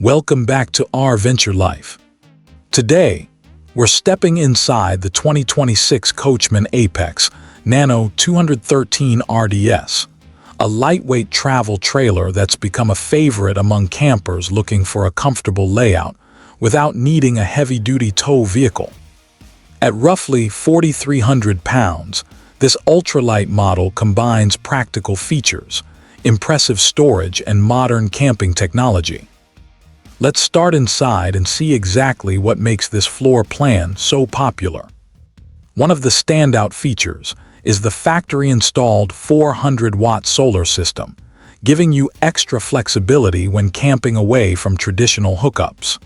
Welcome back to RVenture Life. Today, we're stepping inside the 2026 Coachmen Apex Nano 213RDS, a lightweight travel trailer that's become a favorite among campers looking for a comfortable layout without needing a heavy-duty tow vehicle. At roughly 4,300 pounds, this ultralight model combines practical features, impressive storage, and modern camping technology. Let's start inside and see exactly what makes this floor plan so popular. One of the standout features is the factory-installed 400-watt solar system, giving you extra flexibility when camping away from traditional hookups.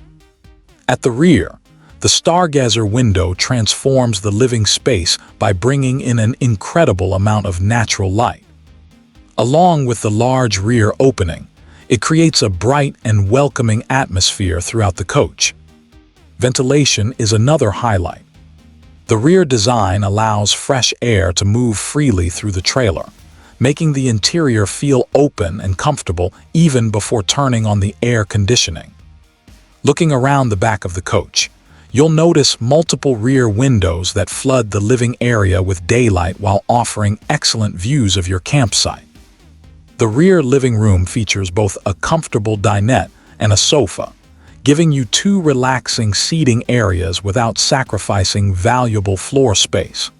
At the rear, the Stargazer window transforms the living space by bringing in an incredible amount of natural light. Along with the large rear opening, it creates a bright and welcoming atmosphere throughout the coach. Ventilation is another highlight. The rear design allows fresh air to move freely through the trailer, making the interior feel open and comfortable even before turning on the air conditioning. Looking around the back of the coach, you'll notice multiple rear windows that flood the living area with daylight while offering excellent views of your campsite. The rear living room features both a comfortable dinette and a sofa, giving you two relaxing seating areas without sacrificing valuable floor space.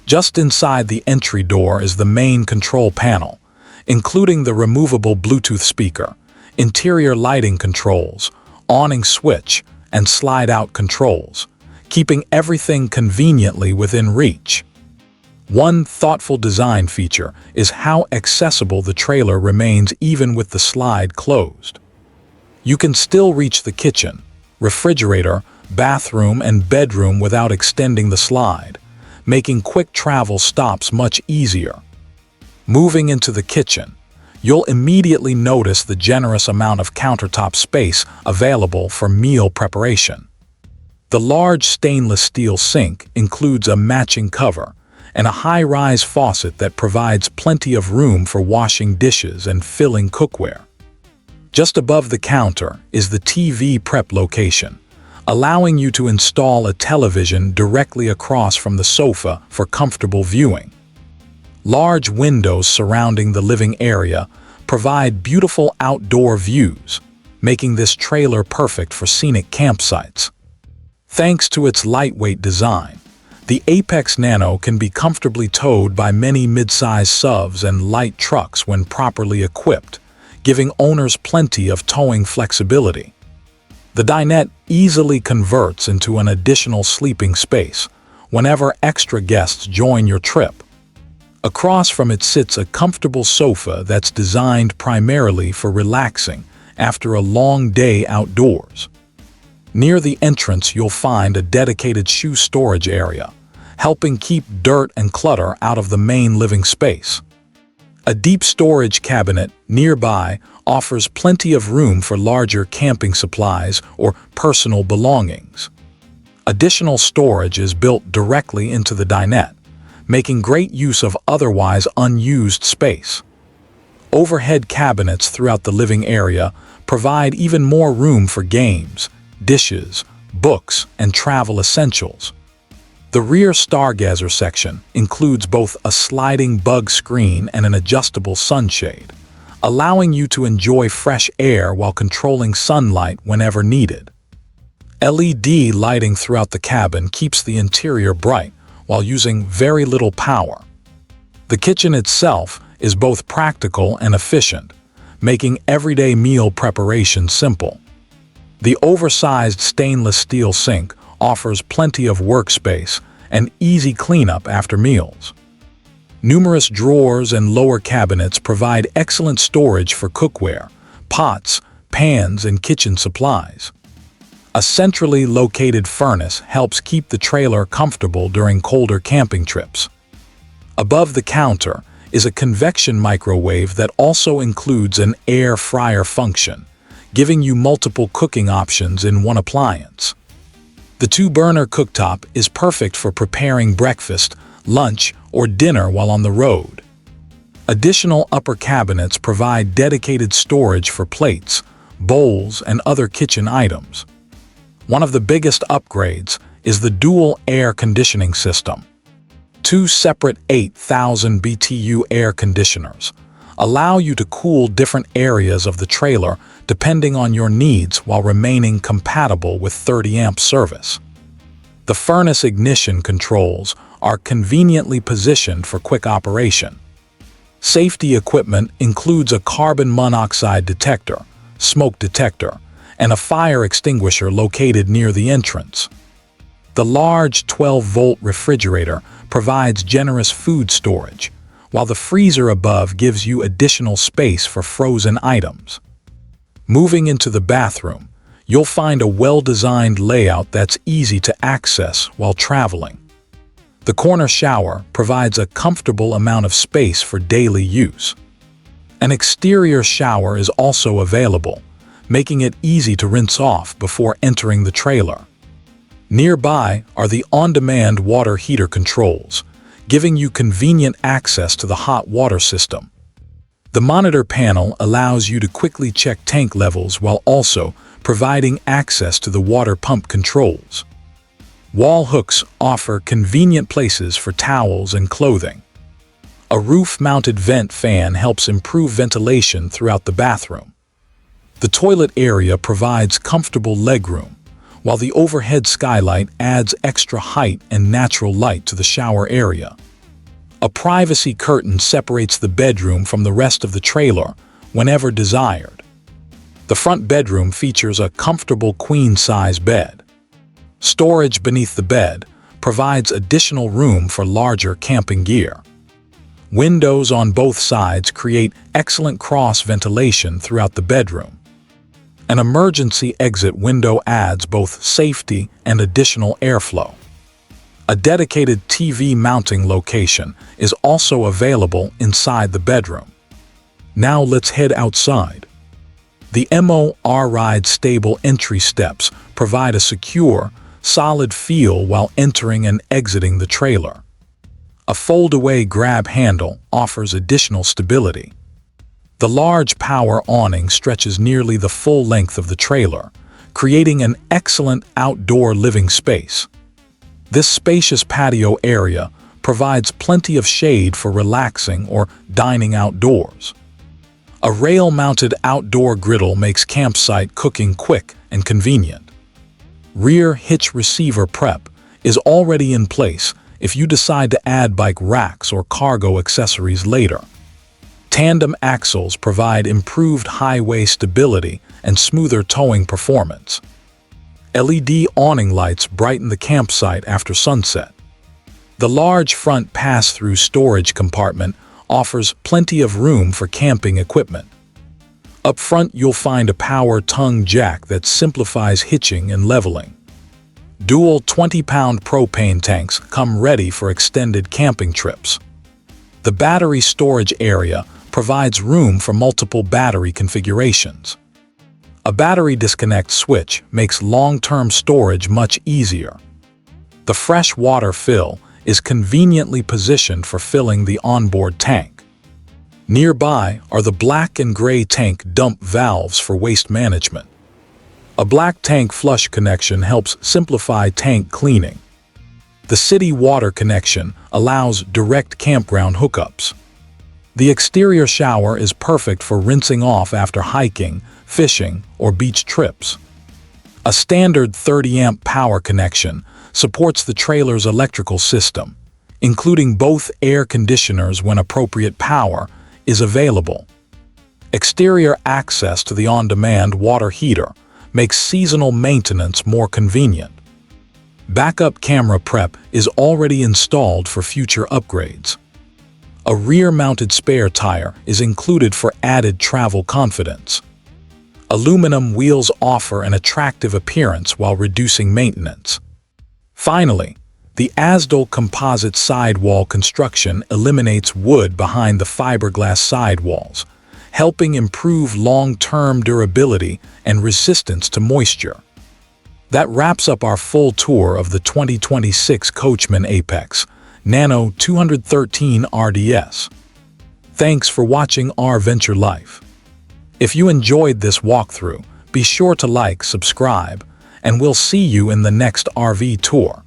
Just inside the entry door is the main control panel, including the removable Bluetooth speaker, interior lighting controls, awning switch, and slide-out controls, keeping everything conveniently within reach. One thoughtful design feature is how accessible the trailer remains even with the slide closed. You can still reach the kitchen, refrigerator, bathroom, and bedroom without extending the slide, making quick travel stops much easier. Moving into the kitchen, you'll immediately notice the generous amount of countertop space available for meal preparation. The large stainless steel sink includes a matching cover and a high-rise faucet that provides plenty of room for washing dishes and filling cookware. Just above the counter is the TV prep location, allowing you to install a television directly across from the sofa for comfortable viewing. Large windows surrounding the living area provide beautiful outdoor views, making this trailer perfect for scenic campsites. Thanks to its lightweight design, the Apex Nano can be comfortably towed by many mid-size SUVs and light trucks when properly equipped, giving owners plenty of towing flexibility. The dinette easily converts into an additional sleeping space whenever extra guests join your trip. Across from it sits a comfortable sofa that's designed primarily for relaxing after a long day outdoors. Near the entrance, you'll find a dedicated shoe storage area, helping keep dirt and clutter out of the main living space. A deep storage cabinet nearby offers plenty of room for larger camping supplies or personal belongings. Additional storage is built directly into the dinette, making great use of otherwise unused space. Overhead cabinets throughout the living area provide even more room for games, dishes, books, and travel essentials. The rear Stargazer section includes both a sliding bug screen and an adjustable sunshade, allowing you to enjoy fresh air while controlling sunlight whenever needed. LED lighting throughout the cabin keeps the interior bright while using very little power. The kitchen itself is both practical and efficient, making everyday meal preparation simple. The oversized stainless steel sink offers plenty of workspace and easy cleanup after meals. Numerous drawers and lower cabinets provide excellent storage for cookware, pots, pans, and kitchen supplies. A centrally located furnace helps keep the trailer comfortable during colder camping trips. Above the counter is a convection microwave that also includes an air fryer function, giving you multiple cooking options in one appliance. The two-burner cooktop is perfect for preparing breakfast, lunch, or dinner while on the road. Additional upper cabinets provide dedicated storage for plates, bowls, and other kitchen items. One of the biggest upgrades is the dual air conditioning system. Two separate 8,000 BTU air conditioners allow you to cool different areas of the trailer depending on your needs while remaining compatible with 30-amp service. The furnace ignition controls are conveniently positioned for quick operation. Safety equipment includes a carbon monoxide detector, smoke detector, and a fire extinguisher located near the entrance. The large 12-volt refrigerator provides generous food storage, while the freezer above gives you additional space for frozen items. Moving into the bathroom, you'll find a well-designed layout that's easy to access while traveling. The corner shower provides a comfortable amount of space for daily use. An exterior shower is also available, making it easy to rinse off before entering the trailer. Nearby are the on-demand water heater controls, giving you convenient access to the hot water system. The monitor panel allows you to quickly check tank levels while also providing access to the water pump controls. Wall hooks offer convenient places for towels and clothing. A roof-mounted vent fan helps improve ventilation throughout the bathroom. The toilet area provides comfortable legroom, while the overhead skylight adds extra height and natural light to the shower area. A privacy curtain separates the bedroom from the rest of the trailer whenever desired. The front bedroom features a comfortable queen-size bed. Storage beneath the bed provides additional room for larger camping gear. Windows on both sides create excellent cross-ventilation throughout the bedroom. An emergency exit window adds both safety and additional airflow. A dedicated TV mounting location is also available inside the bedroom. Now let's head outside. The MOR-RIDE stable entry steps provide a secure, solid feel while entering and exiting the trailer. A fold-away grab handle offers additional stability. The large power awning stretches nearly the full length of the trailer, creating an excellent outdoor living space. This spacious patio area provides plenty of shade for relaxing or dining outdoors. A rail-mounted outdoor griddle makes campsite cooking quick and convenient. Rear hitch receiver prep is already in place if you decide to add bike racks or cargo accessories later. Tandem axles provide improved highway stability and smoother towing performance. LED awning lights brighten the campsite after sunset. The large front pass-through storage compartment offers plenty of room for camping equipment. Up front, you'll find a power tongue jack that simplifies hitching and leveling. Dual 20-pound propane tanks come ready for extended camping trips. The battery storage area provides room for multiple battery configurations. A battery disconnect switch makes long-term storage much easier. The fresh water fill is conveniently positioned for filling the onboard tank. Nearby are the black and gray tank dump valves for waste management. A black tank flush connection helps simplify tank cleaning. The city water connection allows direct campground hookups. The exterior shower is perfect for rinsing off after hiking, fishing, or beach trips. A standard 30-amp power connection supports the trailer's electrical system, including both air conditioners when appropriate power is available. Exterior access to the on-demand water heater makes seasonal maintenance more convenient. Backup camera prep is already installed for future upgrades. A rear-mounted spare tire is included for added travel confidence. Aluminum wheels offer an attractive appearance while reducing maintenance. Finally, the Azdal composite sidewall construction eliminates wood behind the fiberglass sidewalls, helping improve long-term durability and resistance to moisture. That wraps up our full tour of the 2026 Coachmen Apex Nano 213RDS. Thanks for watching RVenture Life. If you enjoyed this walkthrough, Be sure to like, subscribe, and we'll see you in the next RV tour.